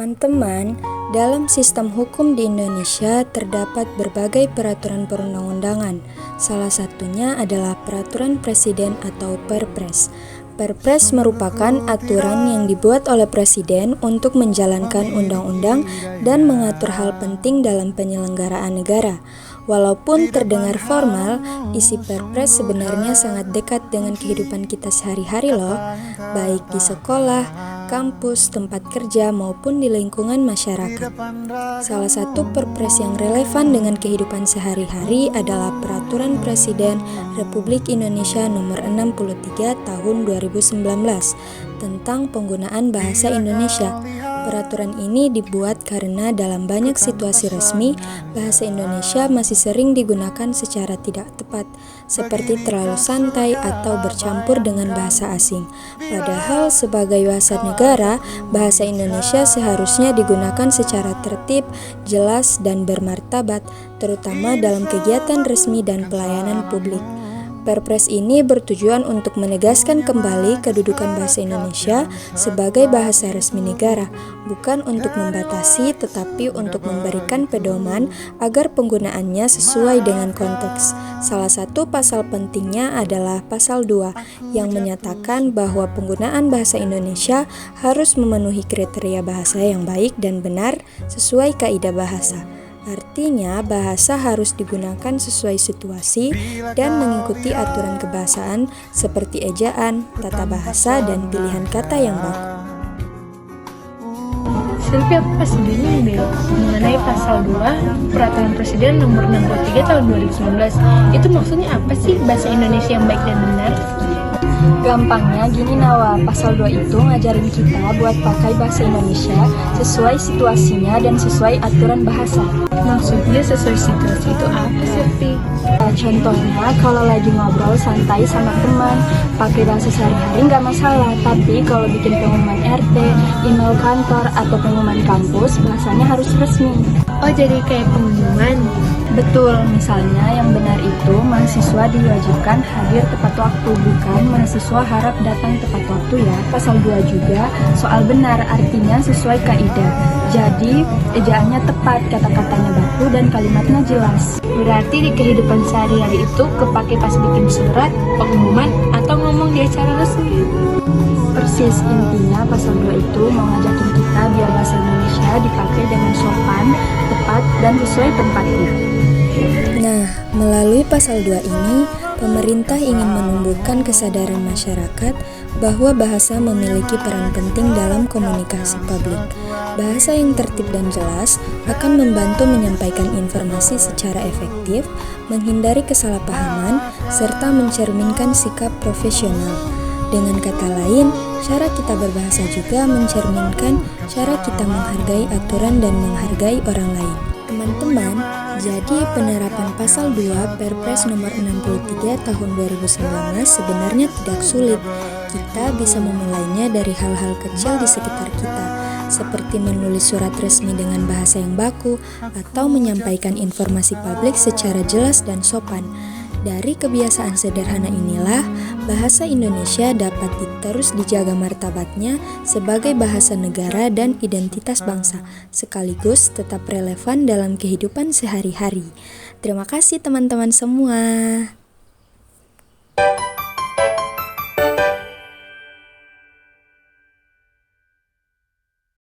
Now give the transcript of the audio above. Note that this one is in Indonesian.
Teman-teman, dalam sistem hukum di Indonesia terdapat berbagai peraturan perundang-undangan. Salah satunya adalah peraturan presiden atau Perpres. Perpres merupakan aturan yang dibuat oleh presiden untuk menjalankan undang-undang dan mengatur hal penting dalam penyelenggaraan negara. Walaupun terdengar formal, isi Perpres sebenarnya sangat dekat dengan kehidupan kita sehari-hari loh, baik di sekolah, kampus, tempat kerja, maupun di lingkungan masyarakat. Salah satu Perpres yang relevan dengan kehidupan sehari-hari adalah Peraturan Presiden Republik Indonesia Nomor 63 Tahun 2019 tentang penggunaan bahasa Indonesia. Peraturan ini dibuat karena dalam banyak situasi resmi, bahasa Indonesia masih sering digunakan secara tidak tepat, seperti terlalu santai atau bercampur dengan bahasa asing. Padahal sebagai bahasa negara, bahasa Indonesia seharusnya digunakan secara tertib, jelas, dan bermartabat, terutama dalam kegiatan resmi dan pelayanan publik. Perpres ini bertujuan untuk menegaskan kembali kedudukan bahasa Indonesia sebagai bahasa resmi negara, bukan untuk membatasi tetapi untuk memberikan pedoman agar penggunaannya sesuai dengan konteks. Salah satu pasal pentingnya adalah pasal 2 yang menyatakan bahwa penggunaan bahasa Indonesia harus memenuhi kriteria bahasa yang baik dan benar sesuai kaidah bahasa. Artinya, bahasa harus digunakan sesuai situasi dan mengikuti aturan kebahasaan seperti ejaan, tata bahasa, dan pilihan kata yang baku. Silvi, aku pas bingung deh mengenai pasal 2 Peraturan Presiden Nomor 63 Tahun 2019. Itu maksudnya apa sih bahasa Indonesia yang baik dan benar? Gampangnya gini Nawa, pasal 2 itu ngajarin kita buat pakai bahasa Indonesia sesuai situasinya dan sesuai aturan bahasa. Maksudnya sesuai situasi itu apa sih? Contohnya kalau lagi ngobrol santai sama teman, pakai bahasa sehari-hari nggak masalah. Tapi kalau bikin pengumuman RT, email kantor, atau pengumuman kampus, bahasanya harus resmi. Oh, jadi kayak pengumuman? Betul, misalnya yang benar itu mahasiswa diwajibkan hadir tepat waktu, bukan mahasiswa harap datang tepat waktu ya. Pasal 2 juga soal benar, artinya sesuai kaidah. Jadi, ejaannya tepat, kata-katanya baku, dan kalimatnya jelas. Berarti di kehidupan sehari-hari itu kepake pas bikin surat, pengumuman, atau ngomong di acara resmi. Persis, intinya pasal 2 itu mau ngajakin kita biar bahasa Indonesia dipakai dengan sopan, tepat, dan sesuai tempatnya. Nah, melalui pasal 2 ini, pemerintah ingin menumbuhkan kesadaran masyarakat bahwa bahasa memiliki peran penting dalam komunikasi publik. Bahasa yang tertib dan jelas akan membantu menyampaikan informasi secara efektif, menghindari kesalahpahaman, serta mencerminkan sikap profesional. Dengan kata lain, cara kita berbahasa juga mencerminkan cara kita menghargai aturan dan menghargai orang lain. Teman-teman, jadi penerapan pasal 2 Perpres nomor 63 tahun 2019 sebenarnya tidak sulit. Kita bisa memulainya dari hal-hal kecil di sekitar kita, seperti menulis surat resmi dengan bahasa yang baku atau menyampaikan informasi publik secara jelas dan sopan. Dari kebiasaan sederhana inilah, bahasa Indonesia dapat terus dijaga martabatnya sebagai bahasa negara dan identitas bangsa, sekaligus tetap relevan dalam kehidupan sehari-hari. Terima kasih teman-teman semua.